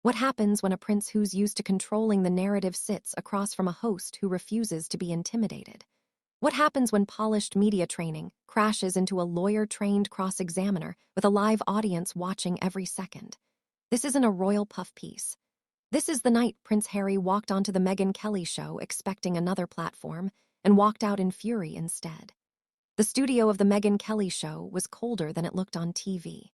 What happens when a prince who's used to controlling the narrative sits across from a host who refuses to be intimidated? What happens when polished media training crashes into a lawyer-trained cross-examiner with a live audience watching every second? This isn't a royal puff piece. This is the night Prince Harry walked onto the Megyn Kelly Show expecting another platform and walked out in fury instead. The studio of the Megyn Kelly Show was colder than it looked on TV.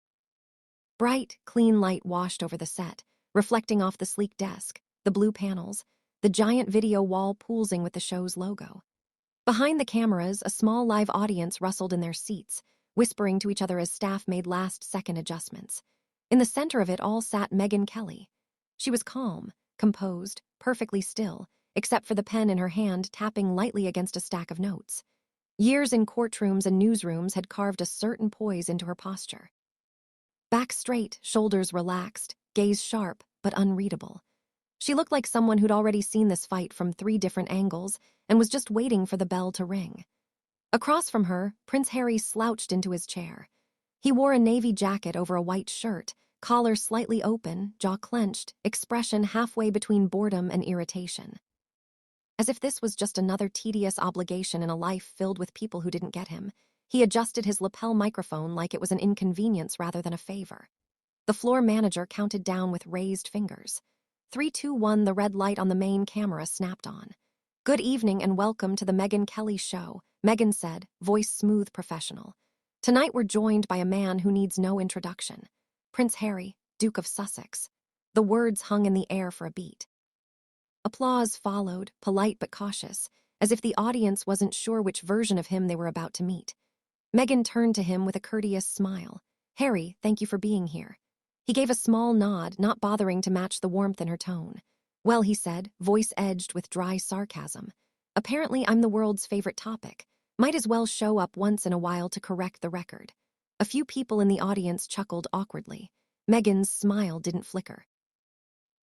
Bright, clean light washed over the set, reflecting off the sleek desk, the blue panels, the giant video wall pulsing with the show's logo. Behind the cameras, a small live audience rustled in their seats, whispering to each other as staff made last-second adjustments. In the center of it all sat Megyn Kelly. She was calm, composed, perfectly still, except for the pen in her hand tapping lightly against a stack of notes. Years in courtrooms and newsrooms had carved a certain poise into her posture. Back straight, shoulders relaxed, gaze sharp, but unreadable. She looked like someone who'd already seen this fight from 3 different angles and was just waiting for the bell to ring. Across from her, Prince Harry slouched into his chair. He wore a navy jacket over a white shirt, collar slightly open, jaw clenched, expression halfway between boredom and irritation. As if this was just another tedious obligation in a life filled with people who didn't get him, he adjusted his lapel microphone like it was an inconvenience rather than a favor. The floor manager counted down with raised fingers. 3, 2, 1, the red light on the main camera snapped on. "Good evening and welcome to the Megyn Kelly Show," Megyn said, voice smooth professional. "Tonight we're joined by a man who needs no introduction. Prince Harry, Duke of Sussex." The words hung in the air for a beat. Applause followed, polite but cautious, as if the audience wasn't sure which version of him they were about to meet. Megyn turned to him with a courteous smile. "Harry, thank you for being here." He gave a small nod, not bothering to match the warmth in her tone. "Well," he said, voice edged with dry sarcasm, "apparently I'm the world's favorite topic. Might as well show up once in a while to correct the record." A few people in the audience chuckled awkwardly. Megyn's smile didn't flicker.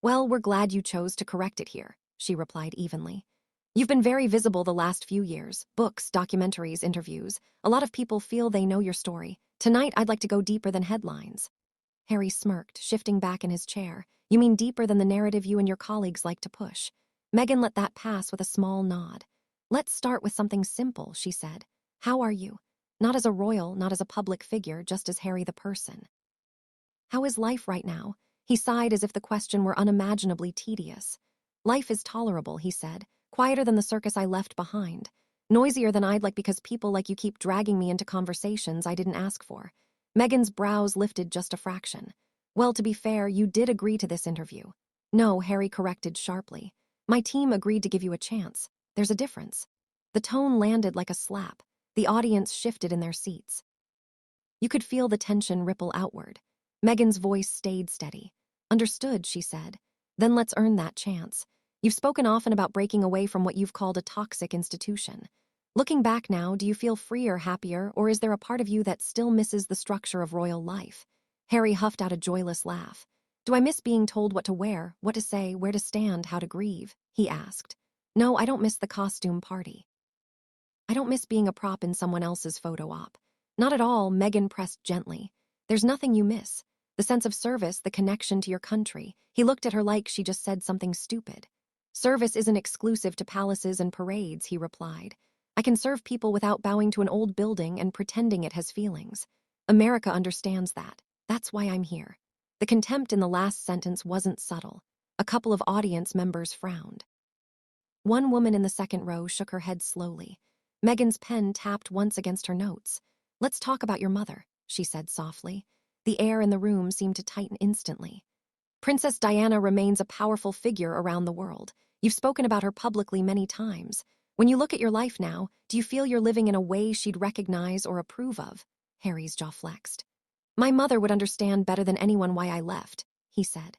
"Well, we're glad you chose to correct it here," she replied evenly. "You've been very visible the last few years. Books, documentaries, interviews. A lot of people feel they know your story. Tonight, I'd like to go deeper than headlines." Harry smirked, shifting back in his chair. "You mean deeper than the narrative you and your colleagues like to push?" Megyn let that pass with a small nod. "Let's start with something simple," she said. "How are you? Not as a royal, not as a public figure, just as Harry the person." "How is life right now?" He sighed as if the question were unimaginably tedious. "Life is tolerable," he said, "quieter than the circus I left behind. Noisier than I'd like because people like you keep dragging me into conversations I didn't ask for." Megyn's brows lifted just a fraction. "Well, to be fair, you did agree to this interview." "No," Harry corrected sharply. "My team agreed to give you a chance. There's a difference." The tone landed like a slap. The audience shifted in their seats. You could feel the tension ripple outward. Megyn's voice stayed steady. "Understood," she said. "Then let's earn that chance. You've spoken often about breaking away from what you've called a toxic institution. Looking back now, do you feel freer, happier, or is there a part of you that still misses the structure of royal life?" Harry huffed out a joyless laugh. "Do I miss being told what to wear, what to say, where to stand, how to grieve?" he asked. "No, I don't miss the costume party. I don't miss being a prop in someone else's photo op." "Not at all," Megyn pressed gently. "There's nothing you miss. The sense of service, the connection to your country." He looked at her like she just said something stupid. "Service isn't exclusive to palaces and parades," he replied. "I can serve people without bowing to an old building and pretending it has feelings. America understands that. That's why I'm here." The contempt in the last sentence wasn't subtle. A couple of audience members frowned. One woman in the second row shook her head slowly. Megyn's pen tapped once against her notes. "Let's talk about your mother," she said softly. The air in the room seemed to tighten instantly. "Princess Diana remains a powerful figure around the world. You've spoken about her publicly many times. When you look at your life now, do you feel you're living in a way she'd recognize or approve of?" Harry's jaw flexed. "My mother would understand better than anyone why I left," he said.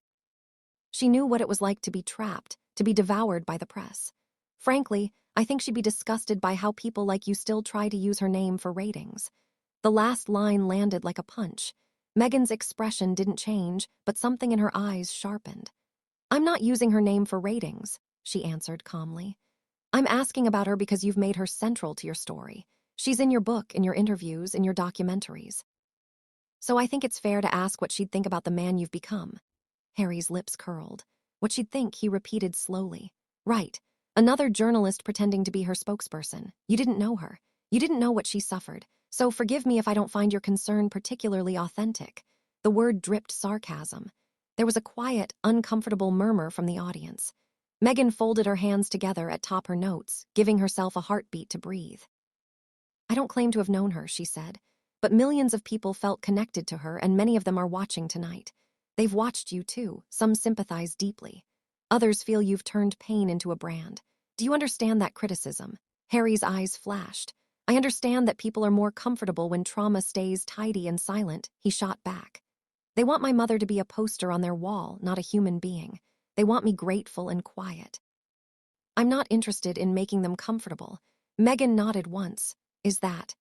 "She knew what it was like to be trapped, to be devoured by the press. Frankly, I think she'd be disgusted by how people like you still try to use her name for ratings." The last line landed like a punch. Megyn's expression didn't change, but something in her eyes sharpened. "I'm not using her name for ratings," she answered calmly. "I'm asking about her because you've made her central to your story. She's in your book, in your interviews, in your documentaries. So I think it's fair to ask what she'd think about the man you've become." Harry's lips curled. What she'd think, he repeated slowly. Right. Another journalist pretending to be her spokesperson. You didn't know her. You didn't know what she suffered. So forgive me if I don't find your concern particularly authentic. The word dripped sarcasm. There was a quiet, uncomfortable murmur from the audience. Megyn folded her hands together atop her notes, giving herself a heartbeat to breathe. I don't claim to have known her, she said, but millions of people felt connected to her, and many of them are watching tonight. They've watched you too. Some sympathize deeply. Others feel you've turned pain into a brand. Do you understand that criticism? Harry's eyes flashed. I understand that people are more comfortable when trauma stays tidy and silent, he shot back. They want my mother to be a poster on their wall, not a human being. They want me grateful and quiet. I'm not interested in making them comfortable. Megyn nodded once. Is that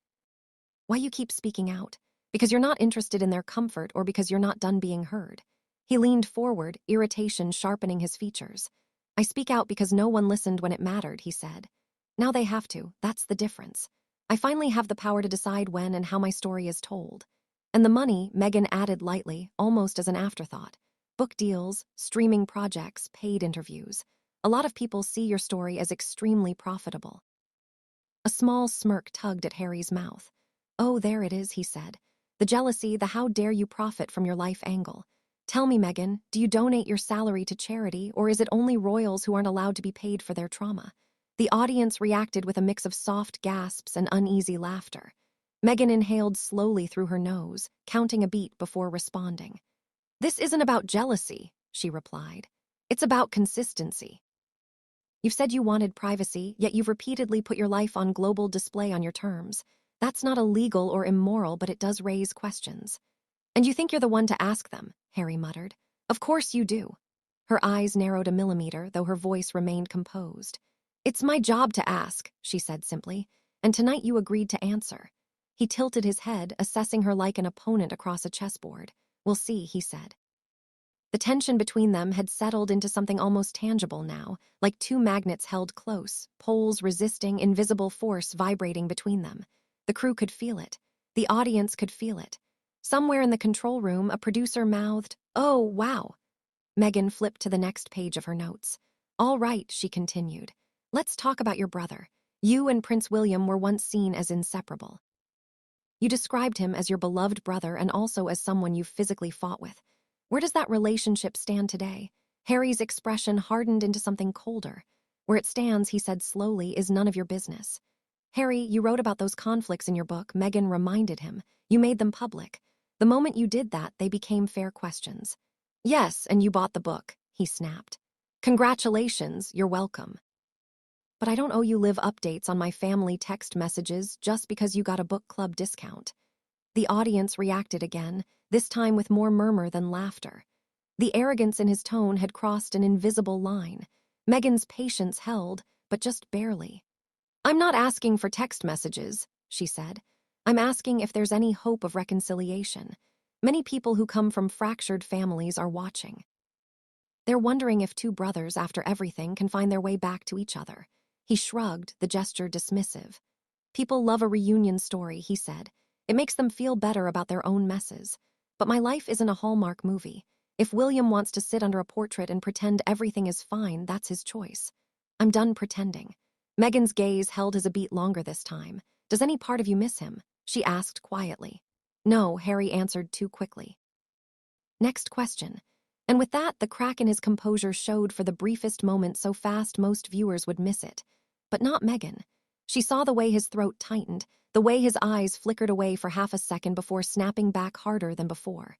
why you keep speaking out? Because you're not interested in their comfort or because you're not done being heard? He leaned forward, irritation sharpening his features. I speak out because no one listened when it mattered, he said. Now they have to. That's the difference. I finally have the power to decide when and how my story is told. And the money, Megyn added lightly, almost as an afterthought. Book deals, streaming projects, paid interviews. A lot of people see your story as extremely profitable. A small smirk tugged at Harry's mouth. Oh, there it is, he said. The jealousy, the how dare you profit from your life angle. Tell me, Megyn, do you donate your salary to charity, or is it only royals who aren't allowed to be paid for their trauma? The audience reacted with a mix of soft gasps and uneasy laughter. Megyn inhaled slowly through her nose, counting a beat before responding. This isn't about jealousy, she replied. It's about consistency. You've said you wanted privacy, yet you've repeatedly put your life on global display on your terms. That's not illegal or immoral, but it does raise questions. And you think you're the one to ask them, Harry muttered. Of course you do. Her eyes narrowed a millimeter, though her voice remained composed. It's my job to ask, she said simply, and tonight you agreed to answer. He tilted his head, assessing her like an opponent across a chessboard. We'll see, he said. The tension between them had settled into something almost tangible now, like two magnets held close, poles resisting, invisible force vibrating between them. The crew could feel it. The audience could feel it. Somewhere in the control room, a producer mouthed, "Oh, wow." Megyn flipped to the next page of her notes. All right, she continued. Let's talk about your brother. You and Prince William were once seen as inseparable. You described him as your beloved brother and also as someone you physically fought with. Where does that relationship stand today? Harry's expression hardened into something colder. Where it stands, he said slowly, is none of your business. Harry, you wrote about those conflicts in your book, Megyn reminded him. You made them public. The moment you did that, they became fair questions. Yes, and you bought the book, he snapped. Congratulations, you're welcome. But I don't owe you live updates on my family text messages just because you got a book club discount. The audience reacted again, this time with more murmur than laughter. The arrogance in his tone had crossed an invisible line. Megyn's patience held, but just barely. I'm not asking for text messages, she said. I'm asking if there's any hope of reconciliation. Many people who come from fractured families are watching. They're wondering if two brothers, after everything, can find their way back to each other. He shrugged, the gesture dismissive. People love a reunion story, he said. It makes them feel better about their own messes. But my life isn't a Hallmark movie. If William wants to sit under a portrait and pretend everything is fine, that's his choice. I'm done pretending. Megyn's gaze held his a beat longer this time. Does any part of you miss him? She asked quietly. No, Harry answered too quickly. Next question. And with that, the crack in his composure showed for the briefest moment so fast most viewers would miss it. But not Megyn. She saw the way his throat tightened, the way his eyes flickered away for half a second before snapping back harder than before.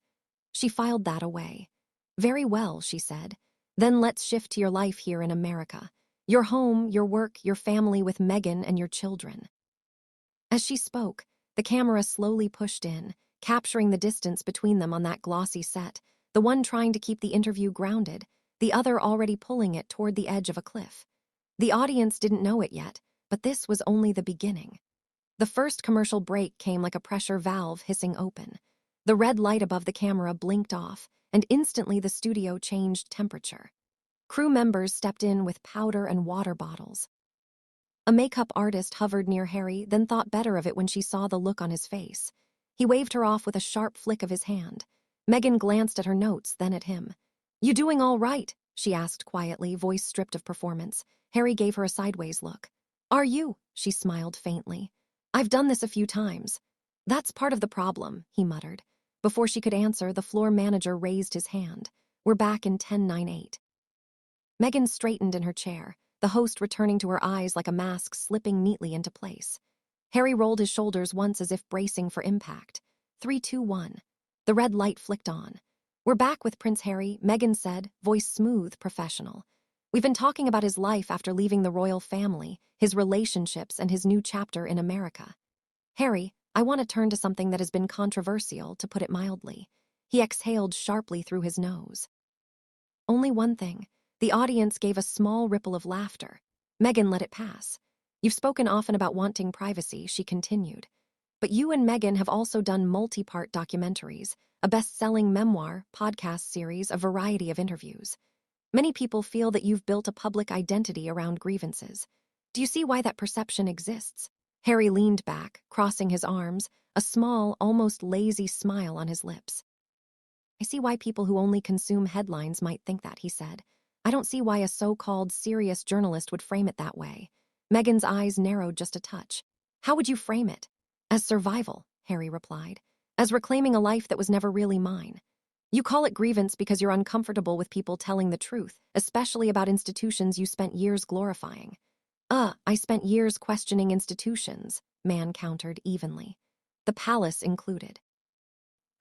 She filed that away. Very well, she said. Then let's shift to your life here in America. Your home, your work, your family with Megyn and your children. As she spoke, the camera slowly pushed in, capturing the distance between them on that glossy set, the one trying to keep the interview grounded, the other already pulling it toward the edge of a cliff. The audience didn't know it yet, but this was only the beginning. The first commercial break came like a pressure valve hissing open. The red light above the camera blinked off, and instantly the studio changed temperature. Crew members stepped in with powder and water bottles. A makeup artist hovered near Harry, then thought better of it when she saw the look on his face. He waved her off with a sharp flick of his hand. Megyn glanced at her notes, then at him. "You doing all right?" she asked quietly, voice stripped of performance. Harry gave her a sideways look. "Are you?" she smiled faintly. "I've done this a few times." "That's part of the problem," he muttered. Before she could answer, the floor manager raised his hand. "We're back in 1098. Meghan straightened in her chair, the host returning to her eyes like a mask slipping neatly into place. Harry rolled his shoulders once as if bracing for impact. 3, 2, 1. The red light flicked on. "We're back with Prince Harry," Meghan said, voice smooth, professional. "We've been talking about his life after leaving the royal family, his relationships, and his new chapter in America. Harry, I want to turn to something that has been controversial, to put it mildly." He exhaled sharply through his nose. "Only one thing." The audience gave a small ripple of laughter. Meghan let it pass. "You've spoken often about wanting privacy," she continued. "But you and Meghan have also done multi-part documentaries, a best-selling memoir, podcast series, a variety of interviews. Many people feel that you've built a public identity around grievances. Do you see why that perception exists?" Harry leaned back, crossing his arms, a small, almost lazy smile on his lips. "I see why people who only consume headlines might think that," he said. "I don't see why a so-called serious journalist would frame it that way." Meghan's eyes narrowed just a touch. "How would you frame it?" "As survival," Harry replied. "As reclaiming a life that was never really mine. You call it grievance because you're uncomfortable with people telling the truth, especially about institutions you spent years glorifying." I spent years questioning institutions," Mann countered evenly. "The palace included."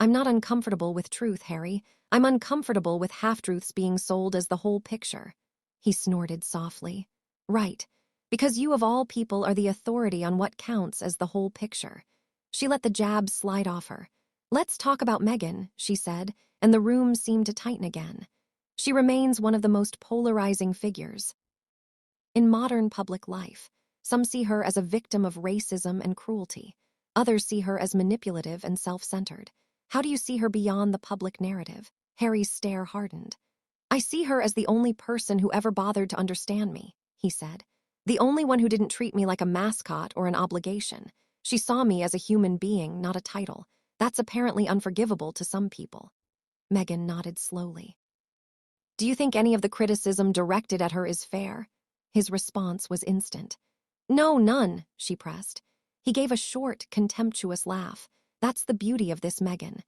"I'm not uncomfortable with truth, Harry. I'm uncomfortable with half-truths being sold as the whole picture." He snorted softly. "Right. Because you of all people are the authority on what counts as the whole picture." She let the jabs slide off her. "Let's talk about Meghan," she said, and the room seemed to tighten again. "She remains one of the most polarizing figures in modern public life. Some see her as a victim of racism and cruelty. Others see her as manipulative and self-centered. How do you see her beyond the public narrative?" Harry's stare hardened. "I see her as the only person who ever bothered to understand me," he said. "The only one who didn't treat me like a mascot or an obligation. She saw me as a human being, not a title. That's apparently unforgivable to some people." Meghan nodded slowly. "Do you think any of the criticism directed at her is fair?" His response was instant. "No, none," she pressed. He gave a short, contemptuous laugh. "That's the beauty of this Meghan.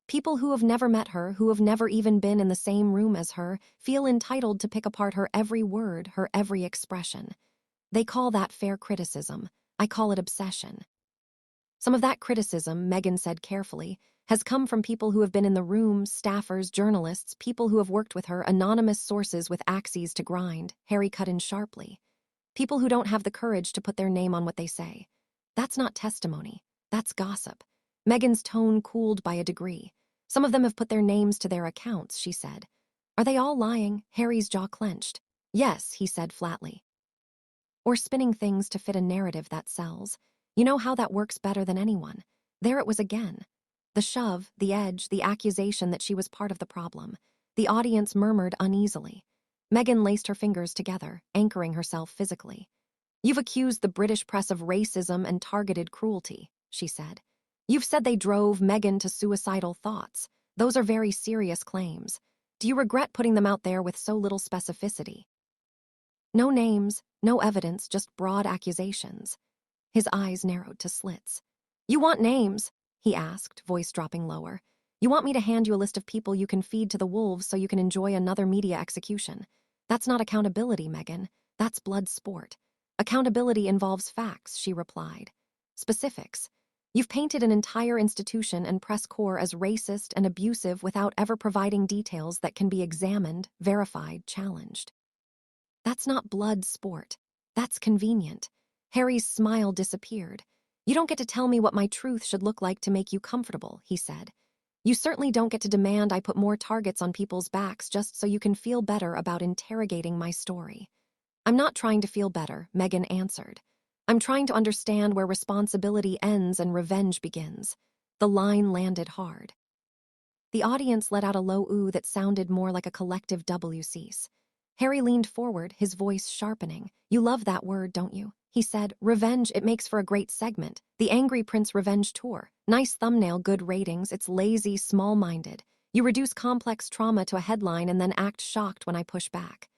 People who have never met her, who have never even been in the same room as her, feel entitled to pick apart her every word, her every expression. They call that fair criticism. I call it obsession." "Some of that criticism," Meghan said carefully, "has come from people who have been in the room, staffers, journalists, people who have worked with her, anonymous sources with axes to grind." Harry cut in sharply. "People who don't have the courage to put their name on what they say. That's not testimony. That's gossip." Meghan's tone cooled by a degree. "Some of them have put their names to their accounts," she said. "Are they all lying?" Harry's jaw clenched. "Yes," he said flatly. "Or spinning things to fit a narrative that sells. You know how that works better than anyone." There it was again. The shove, the edge, the accusation that she was part of the problem. The audience murmured uneasily. Meghan laced her fingers together, anchoring herself physically. "You've accused the British press of racism and targeted cruelty," she said. "You've said they drove Meghan to suicidal thoughts. Those are very serious claims. Do you regret putting them out there with so little specificity?" "No names, no evidence, just broad accusations." His eyes narrowed to slits. "You want names?" he asked, voice dropping lower. "You want me to hand you a list of people you can feed to the wolves so you can enjoy another media execution? That's not accountability, Meghan. That's blood sport." "Accountability involves facts," she replied. "Specifics. You've painted an entire institution and press corps as racist and abusive without ever providing details that can be examined, verified, challenged. That's not blood sport. That's convenient." Harry's smile disappeared. "You don't get to tell me what my truth should look like to make you comfortable," he said. "You certainly don't get to demand I put more targets on people's backs just so you can feel better about interrogating my story." "I'm not trying to feel better," Meghan answered. "I'm trying to understand where responsibility ends and revenge begins." The line landed hard. The audience let out a low ooh that sounded more like a collective WC's. Harry leaned forward, his voice sharpening. "You love that word, don't you?" he said. "Revenge, it makes for a great segment. The Angry Prince Revenge Tour. Nice thumbnail, good ratings. It's lazy, small-minded. You reduce complex trauma to a headline and then act shocked when I push back.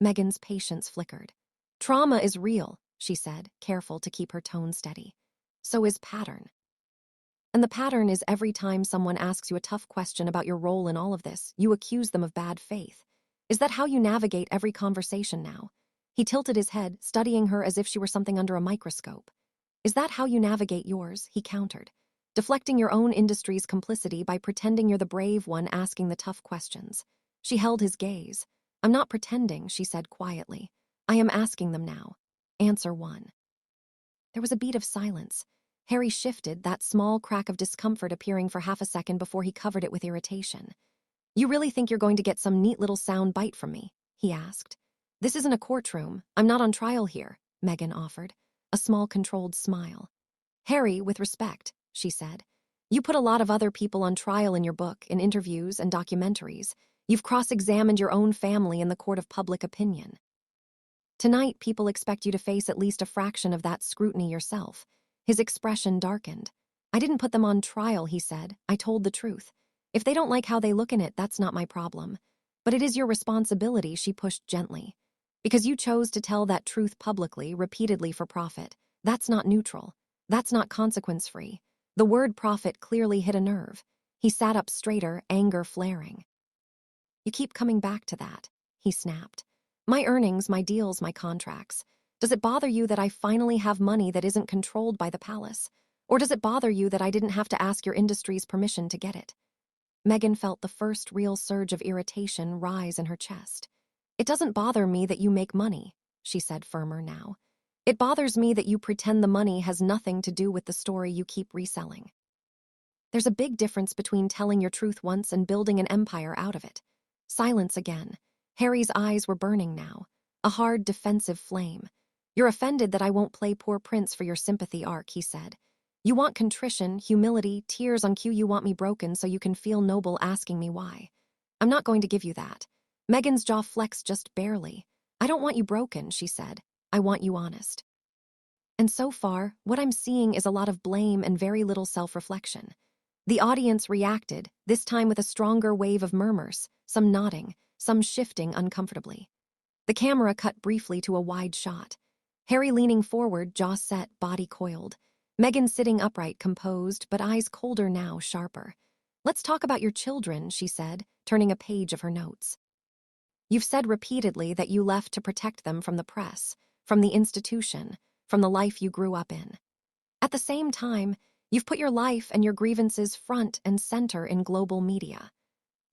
Meghan's patience flickered. Trauma is real, she said, careful to keep her tone steady. So is pattern. And the pattern is every time someone asks you a tough question about your role in all of this, you accuse them of bad faith. Is that how you navigate every conversation now? He tilted his head, studying her as if she were something under a microscope. Is that how you navigate yours? He countered, deflecting your own industry's complicity by pretending you're the brave one asking the tough questions. She held his gaze. I'm not pretending, she said quietly. I am asking them now. Answer one. There was a beat of silence. Harry shifted, that small crack of discomfort appearing for half a second before he covered it with irritation. You really think you're going to get some neat little sound bite from me? He asked. This isn't a courtroom. I'm not on trial here, Meghan offered, a small controlled smile. Harry, with respect, she said. You put a lot of other people on trial in your book, in interviews and documentaries. You've cross-examined your own family in the court of public opinion. Tonight, people expect you to face at least a fraction of that scrutiny yourself. His expression darkened. I didn't put them on trial, he said. I told the truth. If they don't like how they look in it, that's not my problem. But it is your responsibility, she pushed gently. Because you chose to tell that truth publicly, repeatedly for profit. That's not neutral. That's not consequence-free. The word profit clearly hit a nerve. He sat up straighter, anger flaring. You keep coming back to that, he snapped. My earnings, my deals, my contracts. Does it bother you that I finally have money that isn't controlled by the palace? Or does it bother you that I didn't have to ask your industry's permission to get it? Meghan felt the first real surge of irritation rise in her chest. It doesn't bother me that you make money, she said firmer now. It bothers me that you pretend the money has nothing to do with the story you keep reselling. There's a big difference between telling your truth once and building an empire out of it. Silence again. Harry's eyes were burning now, a hard defensive flame. You're offended that I won't play poor prince for your sympathy arc, he said. You want contrition, humility, tears on cue. You want me broken so you can feel noble asking me why. I'm not going to give you that. Meghan's jaw flexed just barely. I don't want you broken, she said. I want you honest. And so far, what I'm seeing is a lot of blame and very little self-reflection. The audience reacted, this time with a stronger wave of murmurs, some nodding, some shifting uncomfortably. The camera cut briefly to a wide shot. Harry leaning forward, jaw set, body coiled. Meghan sitting upright, composed, but eyes colder now, sharper. Let's talk about your children, she said, turning a page of her notes. You've said repeatedly that you left to protect them from the press, from the institution, from the life you grew up in. At the same time, you've put your life and your grievances front and center in global media.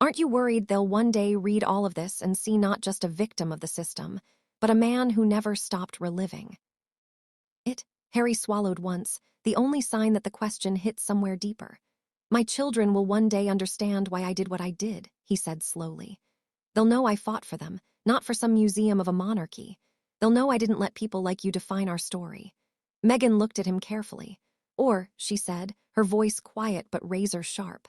Aren't you worried they'll one day read all of this and see not just a victim of the system, but a man who never stopped reliving? Harry swallowed once, the only sign that the question hit somewhere deeper. My children will one day understand why I did what I did, he said slowly. They'll know I fought for them, not for some museum of a monarchy. They'll know I didn't let people like you define our story. Meghan looked at him carefully. Or, she said, her voice quiet but razor sharp.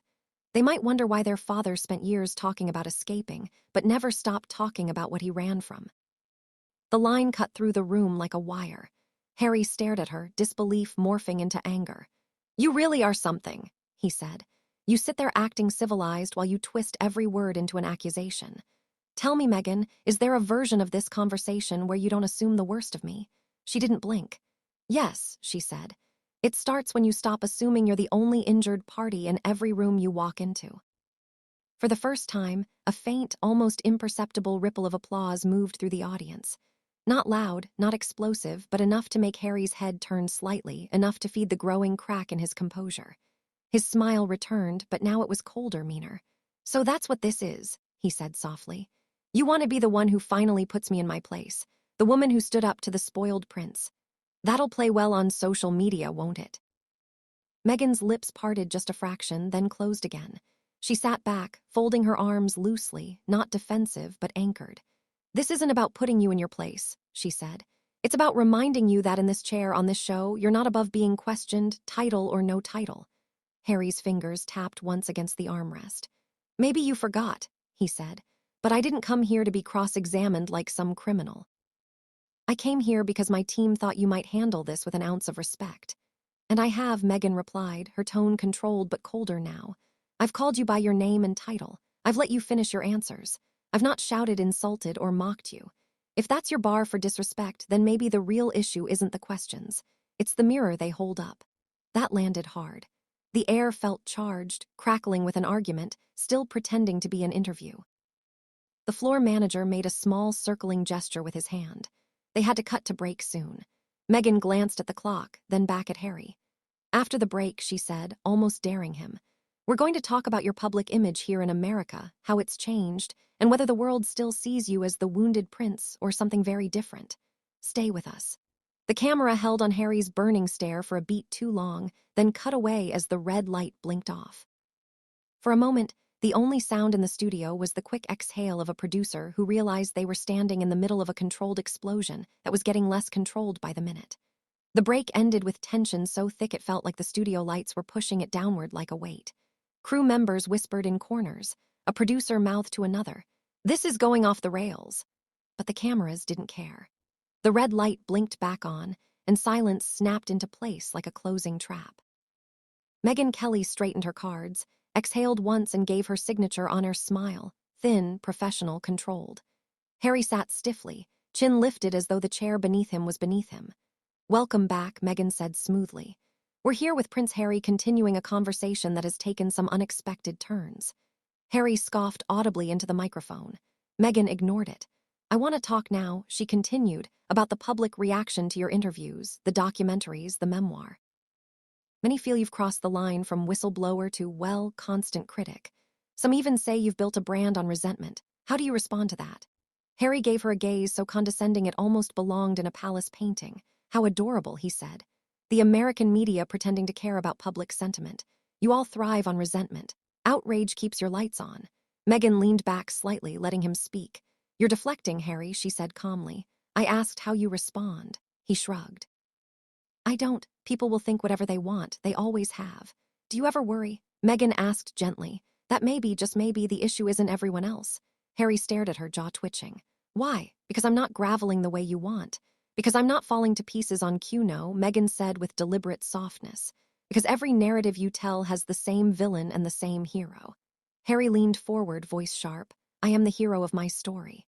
They might wonder why their father spent years talking about escaping, but never stopped talking about what he ran from. The line cut through the room like a wire. Harry stared at her, disbelief morphing into anger. You really are something, he said. You sit there acting civilized while you twist every word into an accusation. Tell me, Meghan, is there a version of this conversation where you don't assume the worst of me? She didn't blink. Yes, she said. It starts when you stop assuming you're the only injured party in every room you walk into. For the first time, a faint, almost imperceptible ripple of applause moved through the audience. Not loud, not explosive, but enough to make Harry's head turn slightly, enough to feed the growing crack in his composure. His smile returned, but now it was colder, meaner. So that's what this is, he said softly. You want to be the one who finally puts me in my place, the woman who stood up to the spoiled prince. That'll play well on social media, won't it? Meghan's lips parted just a fraction, then closed again. She sat back, folding her arms loosely, not defensive, but anchored. This isn't about putting you in your place, she said. It's about reminding you that in this chair on this show, you're not above being questioned, title or no title. Harry's fingers tapped once against the armrest. Maybe you forgot, he said, but I didn't come here to be cross-examined like some criminal. I came here because my team thought you might handle this with an ounce of respect. And I have, Meghan replied, her tone controlled but colder now. I've called you by your name and title. I've let you finish your answers. I've not shouted, insulted, or mocked you. If that's your bar for disrespect, then maybe the real issue isn't the questions. It's the mirror they hold up. That landed hard. The air felt charged, crackling with an argument, still pretending to be an interview. The floor manager made a small circling gesture with his hand. They had to cut to break soon. Megyn glanced at the clock, then back at Harry. After the break, she said, almost daring him, "We're going to talk about your public image here in America, how it's changed, and whether the world still sees you as the wounded prince or something very different. Stay with us." The camera held on Harry's burning stare for a beat too long, then cut away as the red light blinked off. For a moment, the only sound in the studio was the quick exhale of a producer who realized they were standing in the middle of a controlled explosion that was getting less controlled by the minute. The break ended with tension so thick it felt like the studio lights were pushing it downward like a weight. Crew members whispered in corners. A producer mouthed to another, "This is going off the rails." But the cameras didn't care. The red light blinked back on, and silence snapped into place like a closing trap. Megyn Kelly straightened her cards, exhaled once and gave her signature on her smile, thin, professional, controlled. Harry sat stiffly, chin lifted as though the chair beneath him was beneath him. "Welcome back," Megyn said smoothly. "We're here with Prince Harry continuing a conversation that has taken some unexpected turns." Harry scoffed audibly into the microphone. Megyn ignored it. "I want to talk now," she continued, "about the public reaction to your interviews, the documentaries, the memoir. Many feel you've crossed the line from whistleblower to, well, constant critic. Some even say you've built a brand on resentment. How do you respond to that?" Harry gave her a gaze so condescending it almost belonged in a palace painting. "How adorable," he said. "The American media pretending to care about public sentiment. You all thrive on resentment. Outrage keeps your lights on." Megyn leaned back slightly, letting him speak. "You're deflecting, Harry," she said calmly. "I asked how you respond." He shrugged. "I don't. People will think whatever they want. They always have. Do you ever worry?" Megyn asked gently. "That maybe, just maybe, the issue isn't everyone else." Harry stared at her, jaw twitching. "Why? Because I'm not graveling the way you want. Because I'm not falling to pieces on cue, no," Megyn said with deliberate softness. "Because every narrative you tell has the same villain and the same hero." Harry leaned forward, voice sharp. "I am the hero of my story."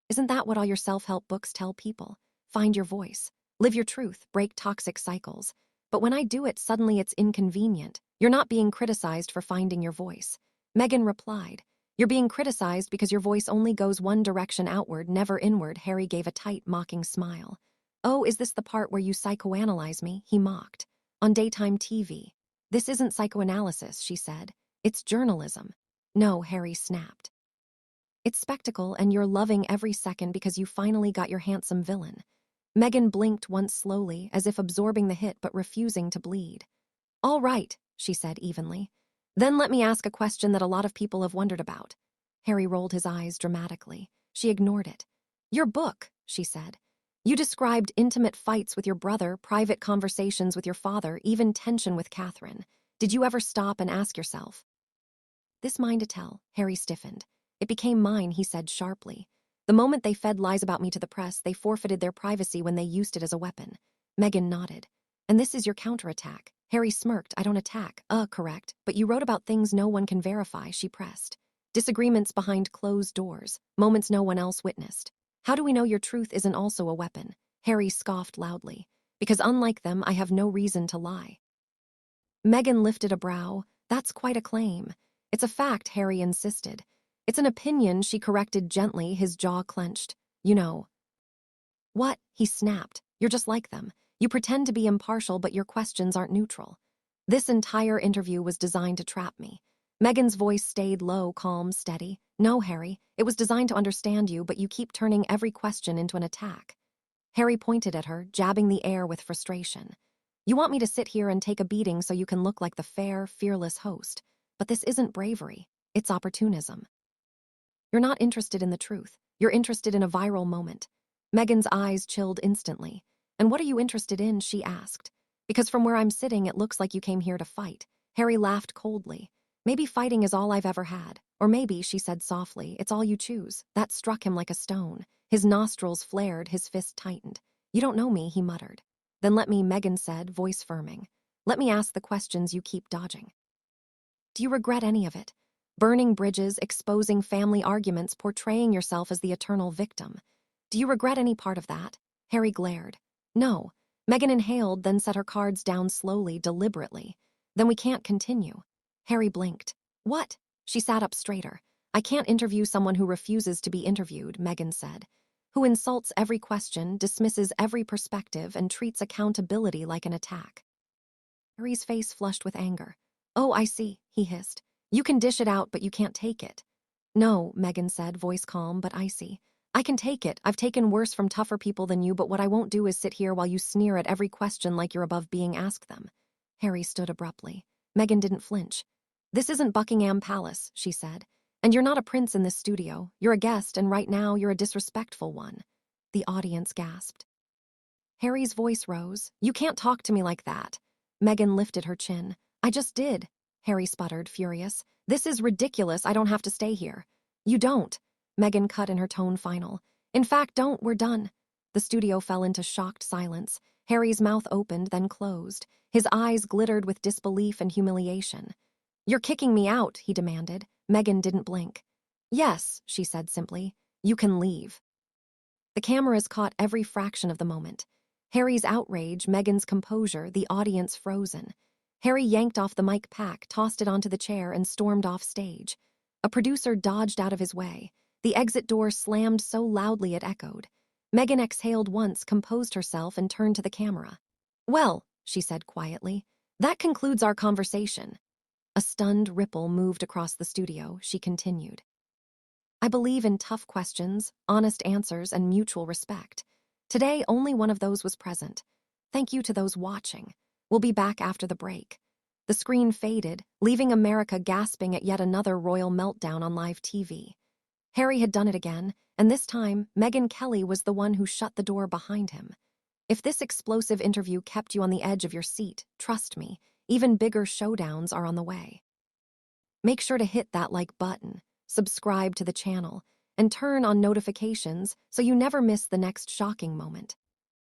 "Isn't that what all your self-help books tell people? Find your voice. Live your truth, break toxic cycles. But when I do it, suddenly it's inconvenient. You're not being criticized for finding your voice." Megyn replied. "You're being criticized because your voice only goes one direction, outward, never inward." Harry gave a tight, mocking smile. "Oh, is this the part where you psychoanalyze me?" he mocked. "On daytime TV. This isn't psychoanalysis," she said. "It's journalism." "No," Harry snapped. "It's spectacle, and you're loving every second because you finally got your handsome villain." Megyn blinked once slowly, as if absorbing the hit but refusing to bleed. "All right," she said evenly. "Then let me ask a question that a lot of people have wondered about." Harry rolled his eyes dramatically. She ignored it. "Your book," she said. "You described intimate fights with your brother, private conversations with your father, even tension with Catherine. Did you ever stop and ask yourself, 'This mine to tell?'" Harry stiffened. "It became mine," he said sharply. "The moment they fed lies about me to the press, they forfeited their privacy when they used it as a weapon." Megyn nodded. "And this is your counterattack." Harry smirked. "I don't attack. Correct. But you wrote about things no one can verify," she pressed. "Disagreements behind closed doors, moments no one else witnessed. How do we know your truth isn't also a weapon?" Harry scoffed loudly. "Because unlike them, I have no reason to lie." Megyn lifted a brow. "That's quite a claim." "It's a fact," Harry insisted. "It's an opinion," she corrected gently, his jaw clenched. "You know." "What?" he snapped. "You're just like them. You pretend to be impartial, but your questions aren't neutral." "This entire interview was designed to trap me." Megyn's voice stayed low, calm, steady. "No, Harry, it was designed to understand you, but you keep turning every question into an attack." Harry pointed at her, jabbing the air with frustration. "You want me to sit here and take a beating so you can look like the fair, fearless host. But this isn't bravery. It's opportunism. You're not interested in the truth. You're interested in a viral moment." Megyn's eyes chilled instantly. "And what are you interested in?" she asked. "Because from where I'm sitting, it looks like you came here to fight." Harry laughed coldly. "Maybe fighting is all I've ever had. Or maybe," she said softly, "it's all you choose." That struck him like a stone. His nostrils flared, his fist tightened. "You don't know me," he muttered. "Then let me," Megyn said, voice firming. "Let me ask the questions you keep dodging. Do you regret any of it?" Burning bridges, exposing family arguments, portraying yourself as the eternal victim. Do you regret any part of that? Harry glared. No. Meghan inhaled, then set her cards down slowly, deliberately. Then we can't continue. Harry blinked. What? She sat up straighter. I can't interview someone who refuses to be interviewed, Meghan said. Who insults every question, dismisses every perspective, and treats accountability like an attack. Harry's face flushed with anger. Oh, I see, he hissed. You can dish it out, but you can't take it. No, Meghan said, voice calm but icy. I can take it. I've taken worse from tougher people than you, but what I won't do is sit here while you sneer at every question like you're above being asked them. Harry stood abruptly. Meghan didn't flinch. This isn't Buckingham Palace, she said. And you're not a prince in this studio. You're a guest, and right now you're a disrespectful one. The audience gasped. Harry's voice rose. You can't talk to me like that. Meghan lifted her chin. I just did. Harry sputtered, furious. This is ridiculous. I don't have to stay here. You don't. Meghan cut in her tone final. In fact, don't. We're done. The studio fell into shocked silence. Harry's mouth opened, then closed. His eyes glittered with disbelief and humiliation. You're kicking me out, he demanded. Meghan didn't blink. Yes, she said simply. You can leave. The cameras caught every fraction of the moment. Harry's outrage, Meghan's composure, the audience frozen. Harry yanked off the mic pack, tossed it onto the chair, and stormed off stage. A producer dodged out of his way. The exit door slammed so loudly it echoed. Meghan exhaled once, composed herself, and turned to the camera. Well, she said quietly, that concludes our conversation. A stunned ripple moved across the studio. She continued. I believe in tough questions, honest answers, and mutual respect. Today, only one of those was present. Thank you to those watching. We'll be back after the break. The screen faded, leaving America gasping at yet another royal meltdown on live TV. Harry had done it again, and this time, Megyn Kelly was the one who shut the door behind him. If this explosive interview kept you on the edge of your seat, trust me, even bigger showdowns are on the way. Make sure to hit that like button, subscribe to the channel, and turn on notifications so you never miss the next shocking moment.